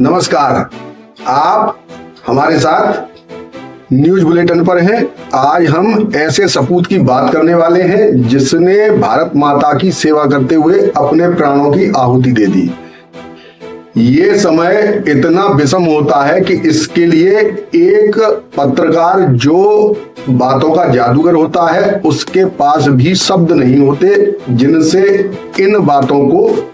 नमस्कार। आप हमारे साथ न्यूज बुलेटिन पर हैं। आज हम ऐसे सपूत की बात करने वाले हैं जिसने भारत माता की सेवा करते हुए अपने प्राणों की आहुति दे दी। ये समय इतना विषम होता है कि इसके लिए एक पत्रकार जो बातों का जादूगर होता है उसके पास भी शब्द नहीं होते जिनसे इन बातों को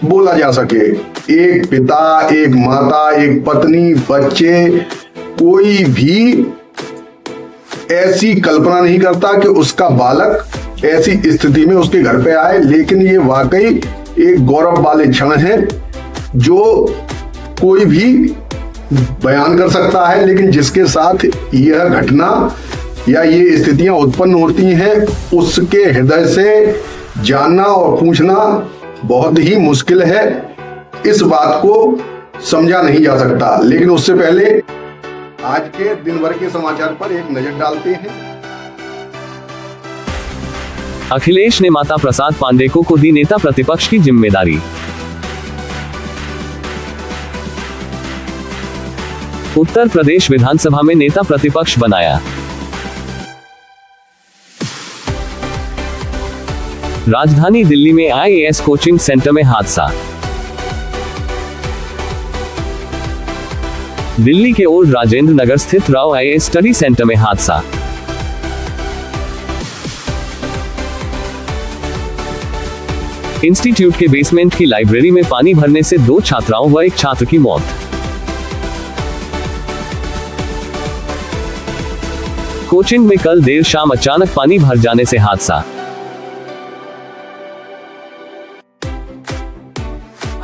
बोला जा सके। एक पिता, एक माता, एक पत्नी, बच्चे, कोई भी ऐसी कल्पना नहीं करता कि उसका बालक ऐसी स्थिति में उसके घर पे आए, लेकिन ये वाकई एक गौरव वाले क्षण है जो कोई भी बयान कर सकता है, लेकिन जिसके साथ यह घटना या ये स्थितियां उत्पन्न होती हैं उसके हृदय से जानना और पूछना बहुत ही मुश्किल है। इस बात को समझा नहीं जा सकता। लेकिन उससे पहले आज के दिन भर के समाचार पर एक नजर डालते हैं। अखिलेश ने माता प्रसाद पांडे को दी नेता प्रतिपक्ष की जिम्मेदारी। उत्तर प्रदेश विधानसभा में नेता प्रतिपक्ष बनाया। राजधानी दिल्ली में आईएएस कोचिंग सेंटर में हादसा। दिल्ली के ओल्ड राजेंद्र नगर स्थित राव आईएएस स्टडी सेंटर में हादसा। इंस्टीट्यूट के बेसमेंट की लाइब्रेरी में पानी भरने से 2 छात्राओं व 1 छात्र की मौत। कोचिंग में कल देर शाम अचानक पानी भर जाने से हादसा।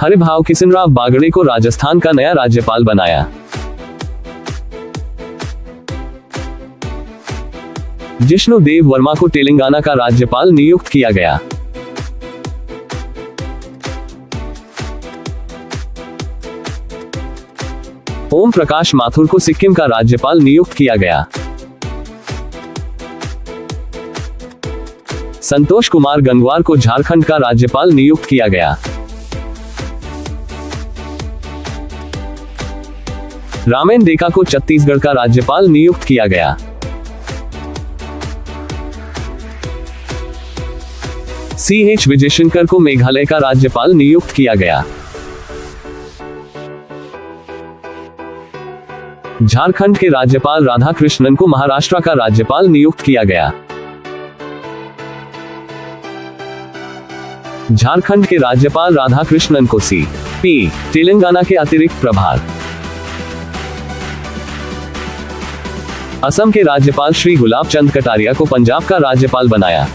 हरिभाव किशनराव बागड़े को राजस्थान का नया राज्यपाल बनाया। जिष्णु देव वर्मा को तेलंगाना का राज्यपाल नियुक्त किया गया। ओम प्रकाश माथुर को सिक्किम का राज्यपाल नियुक्त किया गया। संतोष कुमार गंगवार को झारखंड का राज्यपाल नियुक्त किया गया। रामेन डेका को छत्तीसगढ़ का राज्यपाल नियुक्त किया गया। सीएच विजयशंकर को मेघालय का राज्यपाल नियुक्त किया गया। झारखंड के राज्यपाल राधाकृष्णन को महाराष्ट्र का राज्यपाल नियुक्त किया गया। झारखंड के राज्यपाल राधाकृष्णन को सीपी तेलंगाना के अतिरिक्त प्रभार। असम के राज्यपाल श्री गुलाब चंद कटारिया को पंजाब का राज्यपाल बनाया।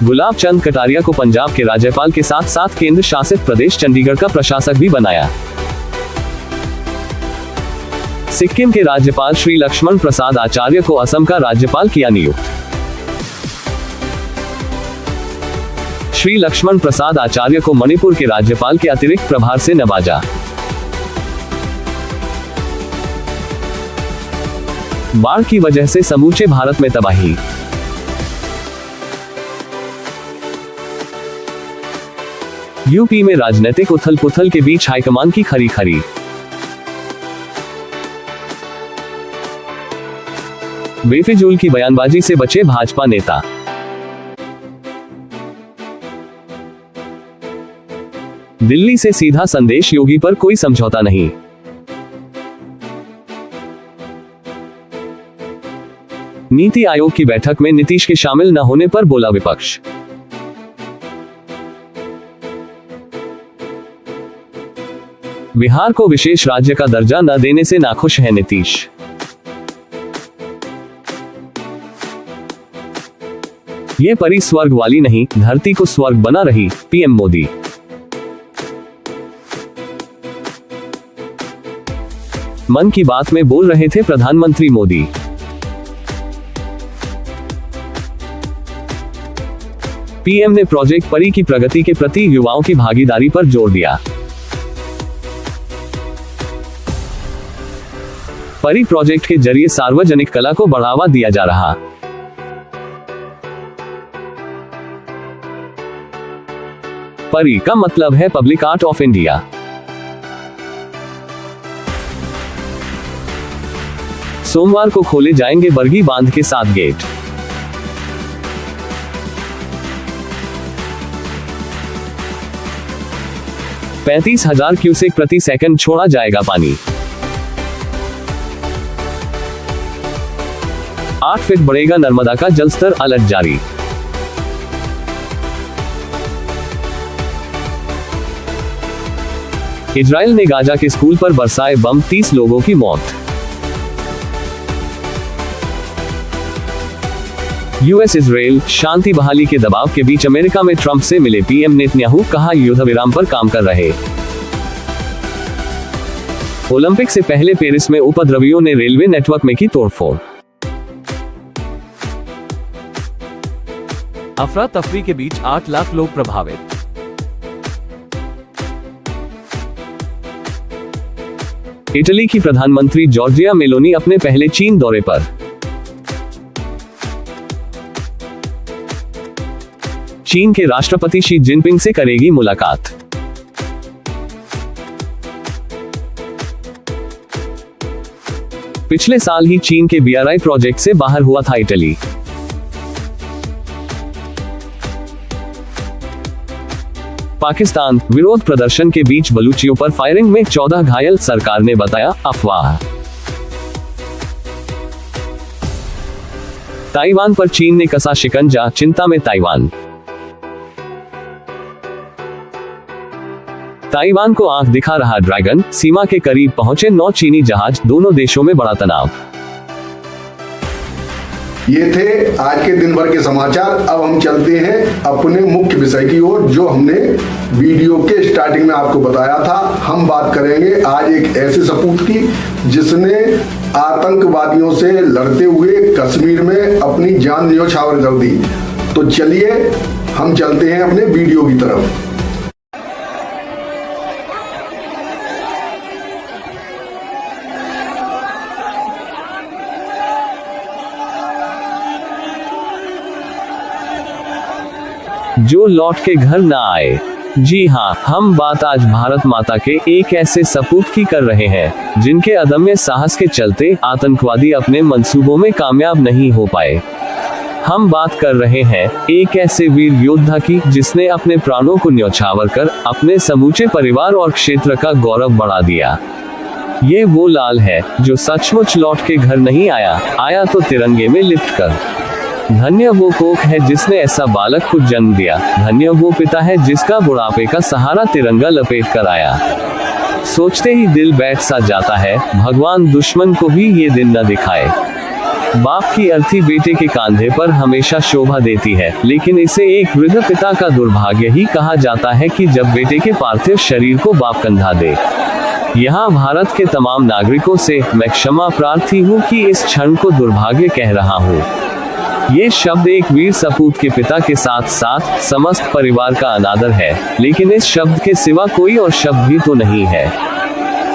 गुलाब चंद कटारिया को पंजाब के राज्यपाल के साथ साथ केंद्र शासित प्रदेश चंडीगढ़ का प्रशासक भी बनाया। सिक्किम के राज्यपाल श्री लक्ष्मण प्रसाद आचार्य को असम का राज्यपाल किया नियुक्त। श्री लक्ष्मण प्रसाद आचार्य को मणिपुर के राज्यपाल के अतिरिक्त प्रभार से नवाजा। बाढ़ की वजह से समूचे भारत में तबाही। यूपी में राजनीतिक उथल-पुथल के बीच हाईकमान की खरी-खरी। बेफिजूल की बयानबाजी से बचे भाजपा नेता। दिल्ली से सीधा संदेश, योगी पर कोई समझौता नहीं। नीति आयोग की बैठक में नीतीश के शामिल न होने पर बोला विपक्ष। बिहार को विशेष राज्य का दर्जा न देने से नाखुश है नीतीश। ये परी स्वर्ग वाली नहीं, धरती को स्वर्ग बना रही, पीएम मोदी। मन की बात में बोल रहे थे प्रधानमंत्री मोदी। पीएम ने प्रोजेक्ट परी की प्रगति के प्रति युवाओं की भागीदारी पर जोर दिया। परी प्रोजेक्ट के जरिए सार्वजनिक कला को बढ़ावा दिया जा रहा। परी का मतलब है पब्लिक आर्ट ऑफ इंडिया। सोमवार को खोले जाएंगे बरगी बांध के 7 गेट। $35,000 क्यूसेक प्रति सेकंड छोड़ा जाएगा पानी। 8 फीट बढ़ेगा नर्मदा का जलस्तर, अलर्ट जारी। इजराइल ने गाजा के स्कूल पर बरसाए बम, 30 लोगों की मौत। यूएस इजराइल शांति बहाली के दबाव के बीच अमेरिका में ट्रंप से मिले पीएम नेतन्याहू, कहा युद्ध विराम पर काम कर रहे। ओलंपिक से पहले पेरिस में उपद्रवियों ने रेलवे नेटवर्क में की तोड़फोड़। अफरा तफरी के बीच 8 लाख लोग प्रभावित। इटली की प्रधानमंत्री जॉर्जिया मेलोनी अपने पहले चीन दौरे पर। चीन के राष्ट्रपति शी जिनपिंग से करेगी मुलाकात। पिछले साल ही चीन के बीआरआई प्रोजेक्ट से बाहर हुआ था इटली। पाकिस्तान विरोध प्रदर्शन के बीच बलूचियों पर फायरिंग में 14 घायल, सरकार ने बताया अफवाह। ताइवान पर चीन ने कसा शिकंजा, चिंता में ताइवान। ताइवान को आंख दिखा रहा ड्रैगन, सीमा के करीब पहुंचे 9 चीनी जहाज, दोनों देशों में बड़ा तनाव। ये थे आज के दिन भर के समाचार। अब हम चलते हैं अपने मुख्य विषय की ओर, जो हमने वीडियो के स्टार्टिंग में आपको बताया था। हम बात करेंगे आज एक ऐसे सपूत की जिसने आतंकवादियों से लड़ते हुए कश्मीर में अपनी जान न्योछावर कर दी। तो चलिए हम चलते हैं अपने वीडियो की तरफ। जो लौट के घर ना आए। जी हाँ, हम बात आज भारत माता के एक ऐसे सपूत की कर रहे हैं जिनके अदम्य साहस के चलते आतंकवादी अपने मंसूबों में कामयाब नहीं हो पाए। हम बात कर रहे हैं एक ऐसे वीर योद्धा की जिसने अपने प्राणों को न्यौछावर कर अपने समूचे परिवार और क्षेत्र का गौरव बढ़ा दिया। ये वो लाल है जो सचमुच लौट के घर नहीं आया, आया तो तिरंगे में लिपट कर। धन्य वो कोख है जिसने ऐसा बालक को जन्म दिया। धन्य वो पिता है जिसका बुढ़ापे का सहारा तिरंगा लपेट कर आया। सोचते ही दिल बैठ सा जाता है, भगवान दुश्मन को भी ये दिन न दिखाए। बाप की अर्थी बेटे के कांधे पर हमेशा शोभा देती है, लेकिन इसे एक वृद्ध पिता का दुर्भाग्य ही कहा जाता है कि जब बेटे के पार्थिव शरीर को बाप कंधा दे। यहाँ भारत के तमाम नागरिकों से मैं क्षमा प्रार्थी हूँ कि इस क्षण को दुर्भाग्य कह रहा हूँ। ये शब्द एक वीर सपूत के पिता के साथ साथ समस्त परिवार का अनादर है, लेकिन इस शब्द के सिवा कोई और शब्द भी तो नहीं है।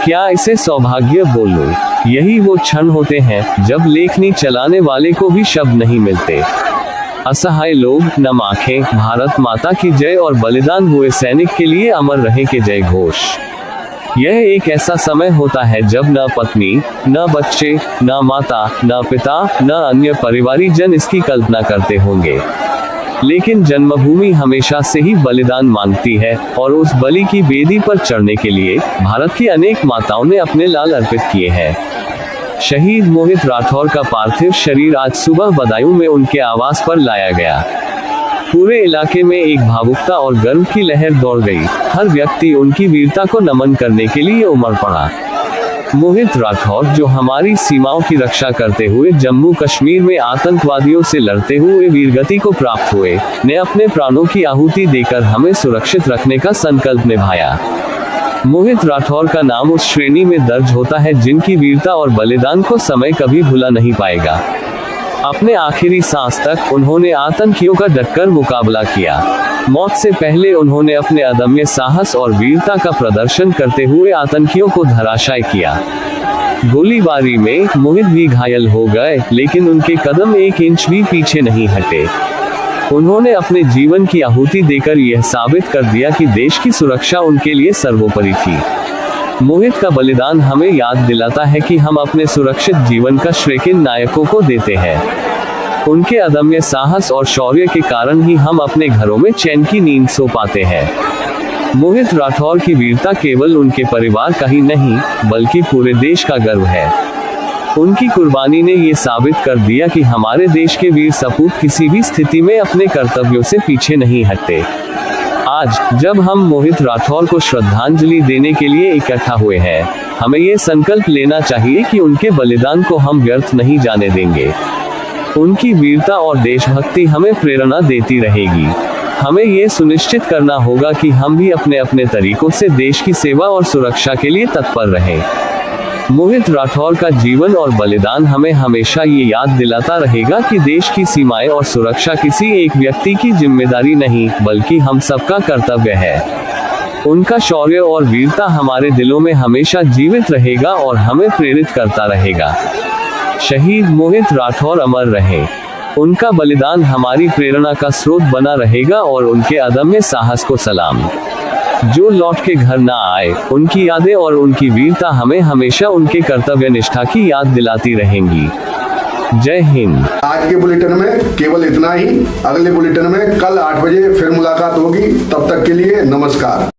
क्या इसे सौभाग्य बोलूं? यही वो क्षण होते हैं जब लेखनी चलाने वाले को भी शब्द नहीं मिलते। असहाय लोग, नम आंखें, भारत माता की जय और बलिदान हुए सैनिक के लिए अमर रहे के जय घोष। यह एक ऐसा समय होता है जब न पत्नी, न बच्चे, न माता, न पिता, न अन्य परिवारीजन इसकी कल्पना करते होंगे। लेकिन जन्मभूमि हमेशा से ही बलिदान मांगती है और उस बलि की वेदी पर चढ़ने के लिए भारत की अनेक माताओं ने अपने लाल अर्पित किए हैं। शहीद मोहित राठौर का पार्थिव शरीर आज सुबह बदायूं में उनके आवास पर लाया गया। पूरे इलाके में एक भावुकता और गर्व की लहर दौड़ गई। हर व्यक्ति उनकी वीरता को नमन करने के लिए उमड़ पड़ा। मोहित राठौर, जो हमारी सीमाओं की रक्षा करते हुए जम्मू कश्मीर में आतंकवादियों से लड़ते हुए वीरगति को प्राप्त हुए, ने अपने प्राणों की आहुति देकर हमें सुरक्षित रखने का संकल्प निभाया। मोहित राठौर का नाम उस श्रेणी में दर्ज होता है जिनकी वीरता और बलिदान को समय कभी भुला नहीं पाएगा। अपने आखिरी सांस तक उन्होंने आतंकियों का डटकर मुकाबला किया। मौत से पहले उन्होंने अपने अदम्य साहस और वीरता का प्रदर्शन करते हुए आतंकियों को धराशायी किया। गोलीबारी में मोहित भी घायल हो गए, लेकिन उनके कदम एक इंच भी पीछे नहीं हटे। उन्होंने अपने जीवन की आहुति देकर यह साबित कर दिया कि देश की सुरक्षा उनके लिए सर्वोपरि थी। मोहित का बलिदान हमें याद दिलाता है कि हम अपने सुरक्षित जीवन का श्रेय किन नायकों को देते हैं। उनके अदम्य साहस और शौर्य के कारण ही हम अपने घरों में चैन की नींद सो पाते हैं। मोहित राठौर की वीरता केवल उनके परिवार का ही नहीं, बल्कि पूरे देश का गर्व है। उनकी कुर्बानी ने ये साबित कर दिया कि हमारे देश के वीर सपूत किसी भी स्थिति में अपने कर्तव्यों से पीछे नहीं हटते। आज जब हम मोहित राठौर को श्रद्धांजलि देने के लिए इकट्ठा हुए हैं, हमें ये संकल्प लेना चाहिए कि उनके बलिदान को हम व्यर्थ नहीं जाने देंगे। उनकी वीरता और देशभक्ति हमें प्रेरणा देती रहेगी। हमें ये सुनिश्चित करना होगा कि हम भी अपने अपने तरीकों से देश की सेवा और सुरक्षा के लिए तत्पर रहें। मोहित राठौर का जीवन और बलिदान हमें हमेशा ये याद दिलाता रहेगा कि देश की सीमाएं और सुरक्षा किसी एक व्यक्ति की जिम्मेदारी नहीं, बल्कि हम सबका कर्तव्य है। उनका शौर्य और वीरता हमारे दिलों में हमेशा जीवित रहेगा और हमें प्रेरित करता रहेगा। शहीद मोहित राठौर अमर रहे। उनका बलिदान हमारी प्रेरणा का स्रोत बना रहेगा और उनके अदम्य साहस को सलाम। जो लौट के घर ना आए, उनकी यादें और उनकी वीरता हमें हमेशा उनके कर्तव्य निष्ठा की याद दिलाती रहेंगी। जय हिंद। आज के बुलेटिन में केवल इतना ही। अगले बुलेटिन में कल 8 बजे फिर मुलाकात होगी। तब तक के लिए नमस्कार।